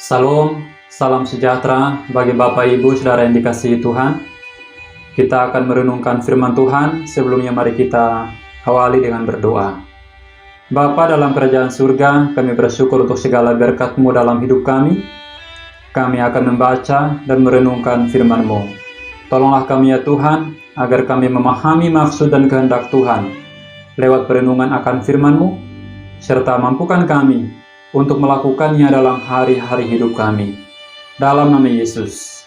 Salam, salam sejahtera bagi Bapak Ibu Saudara yang dikasihi Tuhan. Kita akan merenungkan firman Tuhan. Sebelumnya mari kita awali dengan berdoa. Bapa dalam kerajaan surga, kami bersyukur untuk segala berkat-Mu dalam hidup kami. Kami akan membaca dan merenungkan firman-Mu. Tolonglah kami ya Tuhan, agar kami memahami maksud dan kehendak Tuhan lewat perenungan akan firman-Mu, serta mampukan kami untuk melakukannya dalam hari-hari hidup kami. Dalam nama Yesus.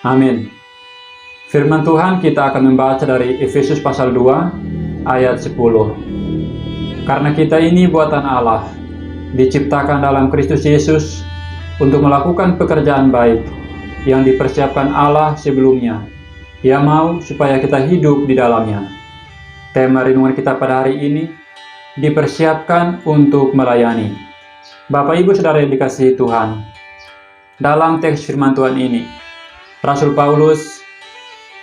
Amin. Firman Tuhan kita akan membaca dari Efesus pasal 2 ayat 10. Karena kita ini buatan Allah, diciptakan dalam Kristus Yesus untuk melakukan pekerjaan baik yang dipersiapkan Allah sebelumnya. Ia mau supaya kita hidup di dalamnya. Tema renungan kita pada hari ini, dipersiapkan untuk melayani. Bapak Ibu Saudara yang dikasihi Tuhan, dalam teks firman Tuhan ini, Rasul Paulus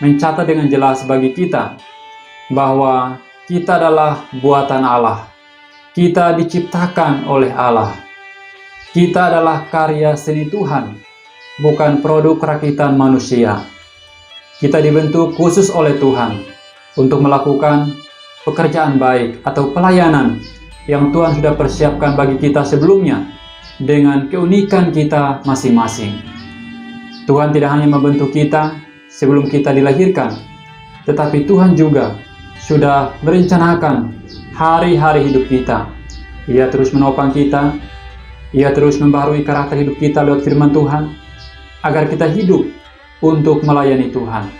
mencatat dengan jelas bagi kita bahwa kita adalah buatan Allah. Kita diciptakan oleh Allah. Kita adalah karya seni Tuhan, bukan produk rakitan manusia. Kita dibentuk khusus oleh Tuhan untuk melakukan pekerjaan baik atau pelayanan yang Tuhan sudah persiapkan bagi kita sebelumnya dengan keunikan kita masing-masing. Tuhan tidak hanya membentuk kita sebelum kita dilahirkan, tetapi Tuhan juga sudah merencanakan hari-hari hidup kita. Ia terus menopang kita, Ia terus membaharui karakter hidup kita lewat firman Tuhan, agar kita hidup untuk melayani Tuhan.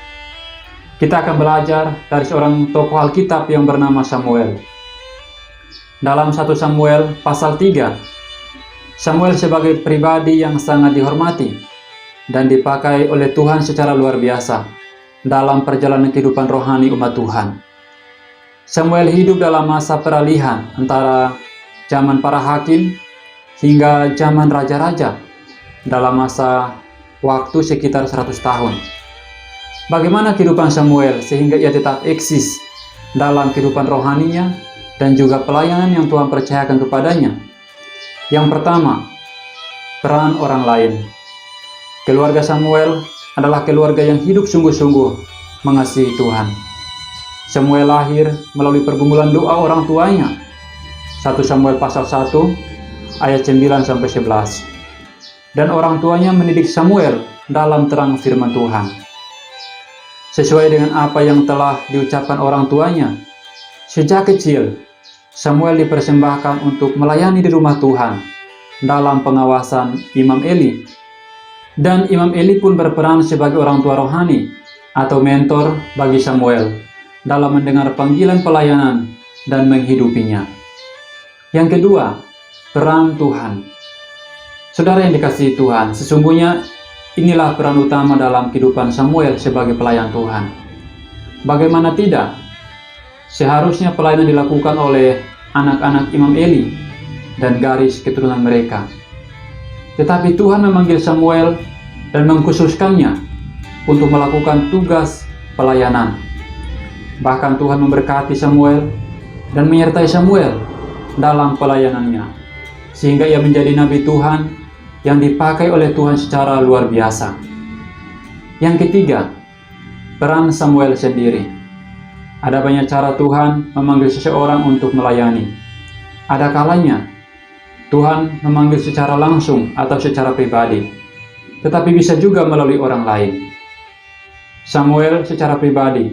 Kita akan belajar dari seorang tokoh Alkitab yang bernama Samuel. Dalam 1 Samuel pasal 3, Samuel sebagai pribadi yang sangat dihormati dan dipakai oleh Tuhan secara luar biasa dalam perjalanan kehidupan rohani umat Tuhan. Samuel hidup dalam masa peralihan antara zaman para hakim hingga zaman raja-raja dalam masa waktu sekitar 100 tahun. Bagaimana kehidupan Samuel sehingga ia tetap eksis dalam kehidupan rohaninya dan juga pelayanan yang Tuhan percayakan kepadanya? Yang pertama, peran orang lain. Keluarga Samuel adalah keluarga yang hidup sungguh-sungguh mengasihi Tuhan. Samuel lahir melalui pergumulan doa orang tuanya. 1 Samuel pasal 1 ayat 9-11. Dan orang tuanya mendidik Samuel dalam terang firman Tuhan. Sesuai dengan apa yang telah diucapkan orang tuanya, sejak kecil, Samuel dipersembahkan untuk melayani di rumah Tuhan dalam pengawasan Imam Eli. Dan Imam Eli pun berperan sebagai orang tua rohani atau mentor bagi Samuel dalam mendengar panggilan pelayanan dan menghidupinya. Yang kedua, peran Tuhan. Saudara yang dikasihi Tuhan, sesungguhnya inilah peran utama dalam kehidupan Samuel sebagai pelayan Tuhan. Bagaimana tidak? Seharusnya pelayanan dilakukan oleh anak-anak Imam Eli dan garis keturunan mereka. Tetapi Tuhan memanggil Samuel dan mengkhususkannya untuk melakukan tugas pelayanan. Bahkan Tuhan memberkati Samuel dan menyertai Samuel dalam pelayanannya, sehingga ia menjadi nabi Tuhan yang dipakai oleh Tuhan secara luar biasa. Yang ketiga, peran Samuel sendiri. Ada banyak cara Tuhan memanggil seseorang untuk melayani. Ada kalanya Tuhan memanggil secara langsung atau secara pribadi, tetapi bisa juga melalui orang lain. Samuel secara pribadi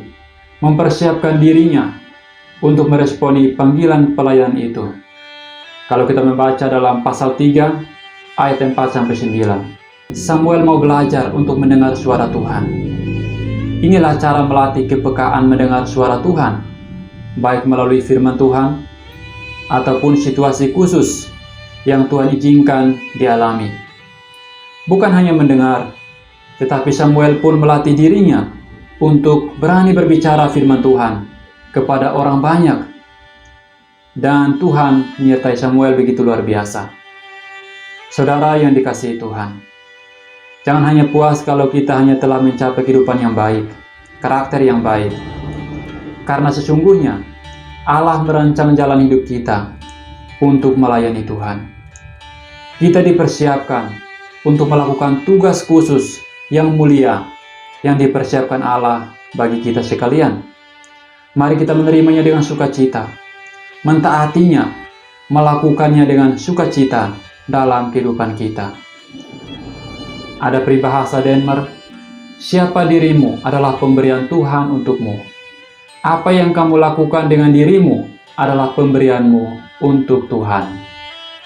mempersiapkan dirinya untuk meresponi panggilan pelayanan itu. Kalau kita membaca dalam pasal 3 ayat 4-9, Samuel mau belajar untuk mendengar suara Tuhan. Inilah cara melatih kepekaan mendengar suara Tuhan, baik melalui firman Tuhan ataupun situasi khusus yang Tuhan izinkan dialami. Bukan hanya mendengar, tetapi Samuel pun melatih dirinya untuk berani berbicara firman Tuhan kepada orang banyak. Dan Tuhan menyertai Samuel begitu luar biasa. Saudara yang dikasihi Tuhan, jangan hanya puas kalau kita hanya telah mencapai kehidupan yang baik, karakter yang baik. Karena sesungguhnya Allah merancang jalan hidup kita untuk melayani Tuhan. Kita dipersiapkan untuk melakukan tugas khusus yang mulia yang dipersiapkan Allah bagi kita sekalian. Mari kita menerimanya dengan sukacita, mentaatinya, melakukannya dengan sukacita dalam kehidupan kita. Ada peribahasa Denmark, siapa dirimu adalah pemberian Tuhan untukmu. Apa yang kamu lakukan dengan dirimu adalah pemberianmu untuk Tuhan.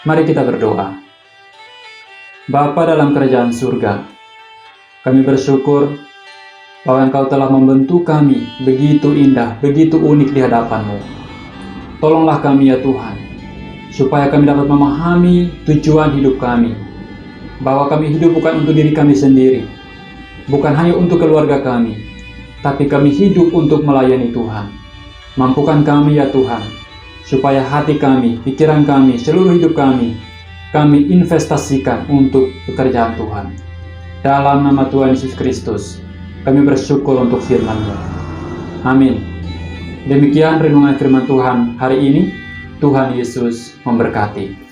Mari kita berdoa. Bapa dalam kerajaan surga, kami bersyukur bahwa Engkau telah membentuk kami begitu indah, begitu unik di hadapan-Mu. Tolonglah kami ya Tuhan, supaya kami dapat memahami tujuan hidup kami, bahwa kami hidup bukan untuk diri kami sendiri, bukan hanya untuk keluarga kami, tapi kami hidup untuk melayani Tuhan. Mampukan kami ya Tuhan, supaya hati kami, pikiran kami, seluruh hidup kami investasikan untuk pekerjaan Tuhan. Dalam nama Tuhan Yesus Kristus, kami bersyukur untuk firman-Mu. Amin. Demikian renungan firman Tuhan hari ini. Tuhan Yesus memberkati.